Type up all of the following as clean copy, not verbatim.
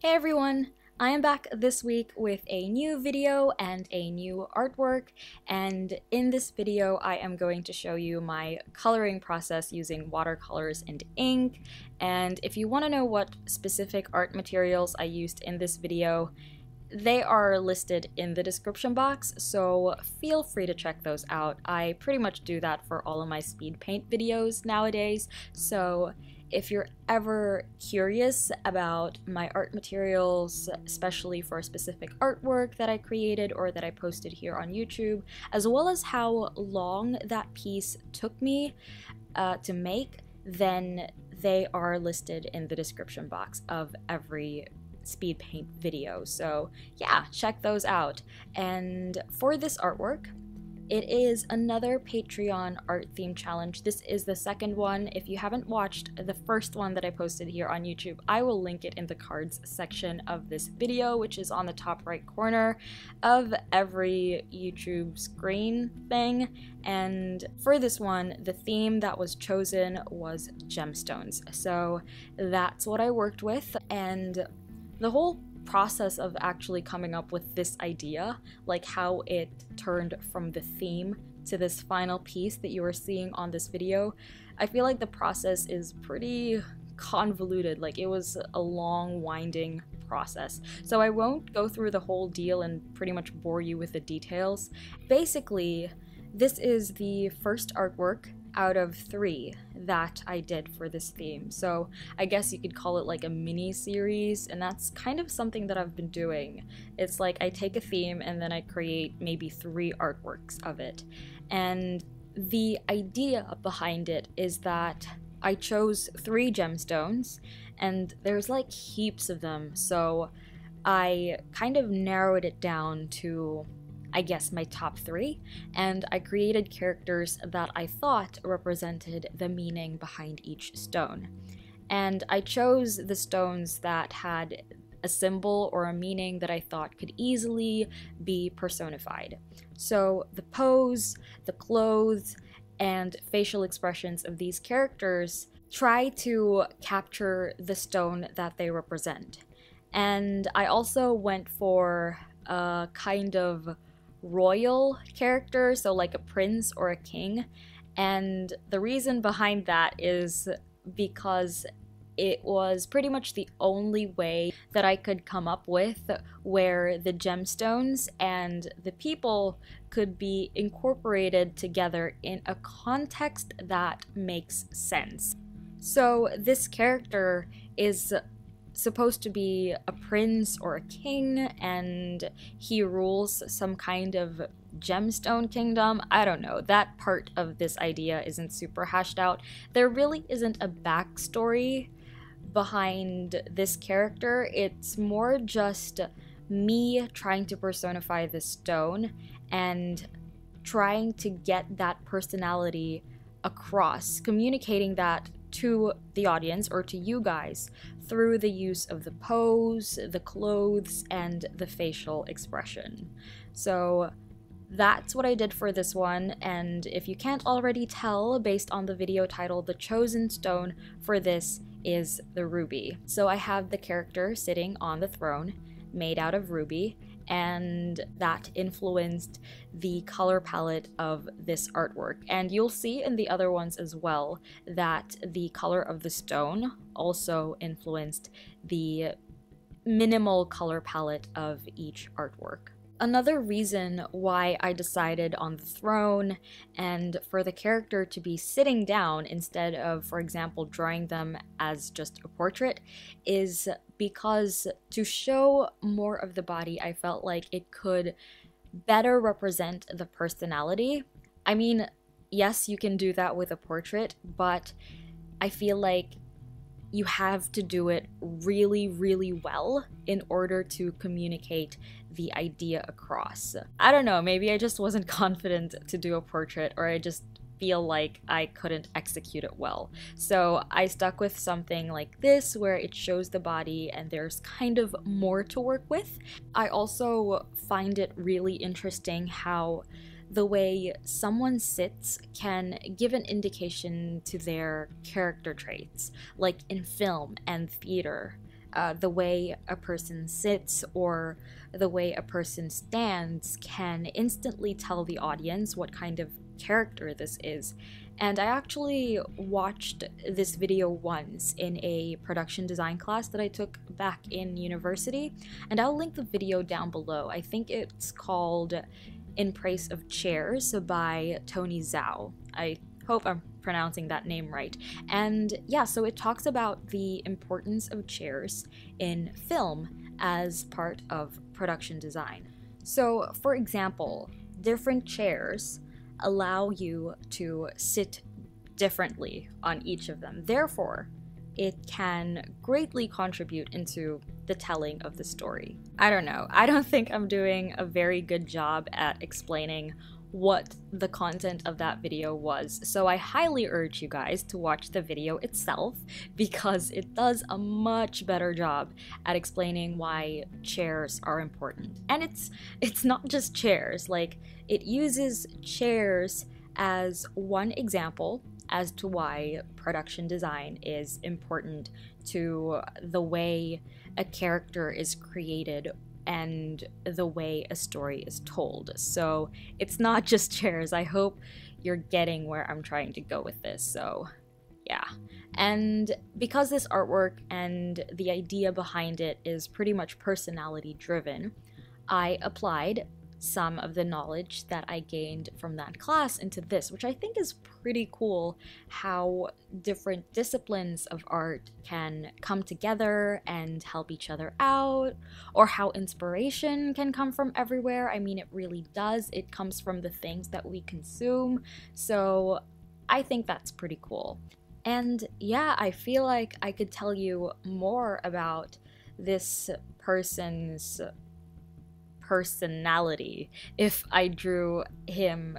Hey everyone! I am back this week with a new video and a new artwork, and in this video I am going to show you my coloring process using watercolors and ink. And if you want to know what specific art materials I used in this video, they are listed in the description box, so feel free to check those out. I pretty much do that for all of my speed paint videos nowadays, so if you're ever curious about my art materials, especially for a specific artwork that I created or that I posted here on YouTube, as well as how long that piece took me to make, then they are listed in the description box of every speed paint video. So yeah, check those out. And for this artwork, it is another Patreon art theme challenge. This is the second one. If you haven't watched the first one that I posted here on YouTube, I will link it in the cards section of this video, which is on the top right corner of every YouTube screen thing. And for this one, the theme that was chosen was gemstones. So that's what I worked with, and the whole process of actually coming up with this idea, like how it turned from the theme to this final piece that you are seeing on this video, I feel like the process is pretty convoluted. Like, it was a long, winding process. So I won't go through the whole deal and pretty much bore you with the details. Basically, this is the first artwork out of 3 that I did for this theme. So I guess you could call it like a mini series, and that's kind of something that I've been doing. It's like I take a theme and then I create maybe 3 artworks of it. And the idea behind it is that I chose 3 gemstones, and there's like heaps of them, so I kind of narrowed it down to, I guess, my top 3, and I created characters that I thought represented the meaning behind each stone. And I chose the stones that had a symbol or a meaning that I thought could easily be personified. So the pose, the clothes, and facial expressions of these characters try to capture the stone that they represent. And I also went for a kind of royal character, so like a prince or a king, and the reason behind that is because it was pretty much the only way that I could come up with where the gemstones and the people could be incorporated together in a context that makes sense. So this character is supposed to be a prince or a king, and he rules some kind of gemstone kingdom. I don't know, that part of this idea isn't super hashed out. There really isn't a backstory behind this character. It's more just me trying to personify the stone and trying to get that personality across, communicating that to the audience or to you guys through the use of the pose, the clothes, and the facial expression. So that's what I did for this one, and if you can't already tell based on the video title, the chosen stone for this is the ruby. So I have the character sitting on the throne made out of ruby, and that influenced the color palette of this artwork. And you'll see in the other ones as well that the color of the stone also influenced the minimal color palette of each artwork. Another reason why I decided on the throne and for the character to be sitting down instead of, for example, drawing them as just a portrait is because to show more of the body, I felt like it could better represent the personality. I mean, yes, you can do that with a portrait, but I feel like you have to do it really, really well in order to communicate the idea across. I don't know, maybe I just wasn't confident to do a portrait, or I just feel like I couldn't execute it well. So I stuck with something like this where it shows the body and there's kind of more to work with. I also find it really interesting how the way someone sits can give an indication to their character traits, like in film and theater. the way a person sits or the way a person stands can instantly tell the audience what kind of character this is. And I actually watched this video once in a production design class that I took back in university, and I'll link the video down below. I think it's called In Praise of Chairs by Tony Zhao. I hope I'm pronouncing that name right. And yeah, so it talks about the importance of chairs in film as part of production design. So, for example, different chairs allow you to sit differently on each of them. Therefore, it can greatly contribute into the telling of the story. I don't know. I don't think I'm doing a very good job at explaining what the content of that video was, so I highly urge you guys to watch the video itself because it does a much better job at explaining why chairs are important. And it's not just chairs, like it uses chairs as one example as to why production design is important to the way a character is created and the way a story is told. So it's not just chairs. I hope you're getting where I'm trying to go with this. So yeah. And because this artwork and the idea behind it is pretty much personality driven, I applied some of the knowledge that I gained from that class into this, which I think is pretty cool, how different disciplines of art can come together and help each other out, or how inspiration can come from everywhere. I mean, it really does. It comes from the things that we consume, so I think that's pretty cool. And yeah, I feel like I could tell you more about this person's personality if I drew him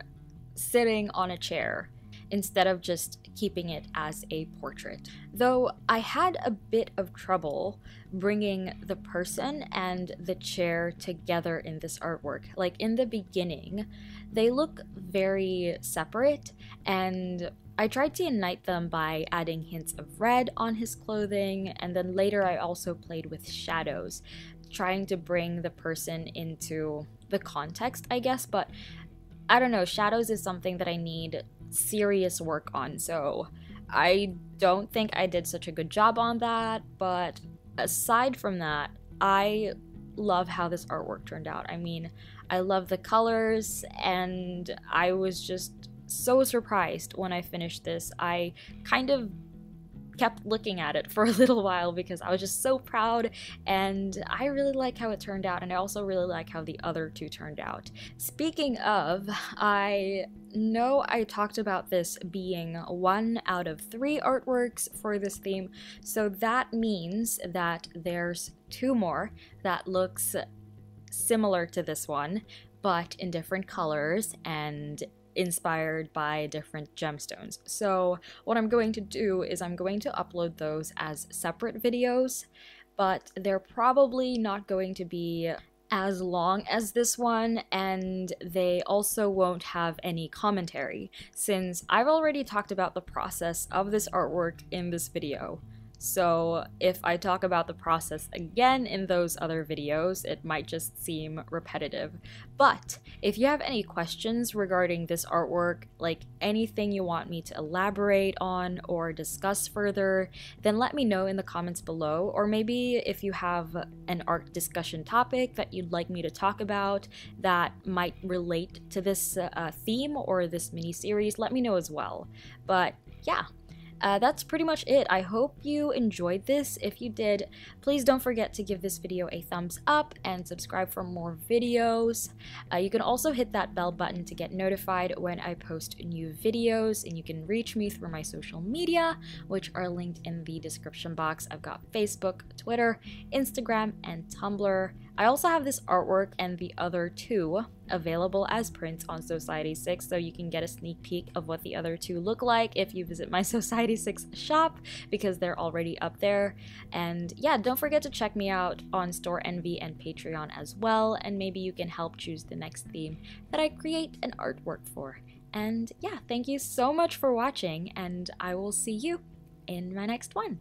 sitting on a chair instead of just keeping it as a portrait. Though I had a bit of trouble bringing the person and the chair together in this artwork. Like in the beginning, they look very separate, and I tried to unite them by adding hints of red on his clothing, and then later I also played with shadows, trying to bring the person into the context, I guess, but I don't know, shadows is something that I need serious work on, so I don't think I did such a good job on that. But aside from that, I love how this artwork turned out. I mean, I love the colors, and I was just so surprised when I finished this. I kind of kept looking at it for a little while because I was just so proud, and I really like how it turned out, and I also really like how the other two turned out. Speaking of, I know I talked about this being 1 out of 3 artworks for this theme, so that means that there's 2 more that looks similar to this one, but in different colors and inspired by different gemstones. So what I'm going to do is I'm going to upload those as separate videos, but they're probably not going to be as long as this one, and they also won't have any commentary, since I've already talked about the process of this artwork in this video. So if I talk about the process again in those other videos, it might just seem repetitive. But if you have any questions regarding this artwork, like anything you want me to elaborate on or discuss further, then let me know in the comments below. Or maybe if you have an art discussion topic that you'd like me to talk about that might relate to this theme or this mini-series, let me know as well. But yeah. That's pretty much it. I hope you enjoyed this. If you did, please don't forget to give this video a thumbs up and subscribe for more videos. You can also hit that bell button to get notified when I post new videos, and you can reach me through my social media, which are linked in the description box. I've got Facebook, Twitter, Instagram, and Tumblr. I also have this artwork and the other 2 available as prints on Society 6, so you can get a sneak peek of what the other 2 look like if you visit my Society 6 shop, because they're already up there. And yeah, don't forget to check me out on Store Envy and Patreon as well, and maybe you can help choose the next theme that I create an artwork for. And yeah, thank you so much for watching, and I will see you in my next one.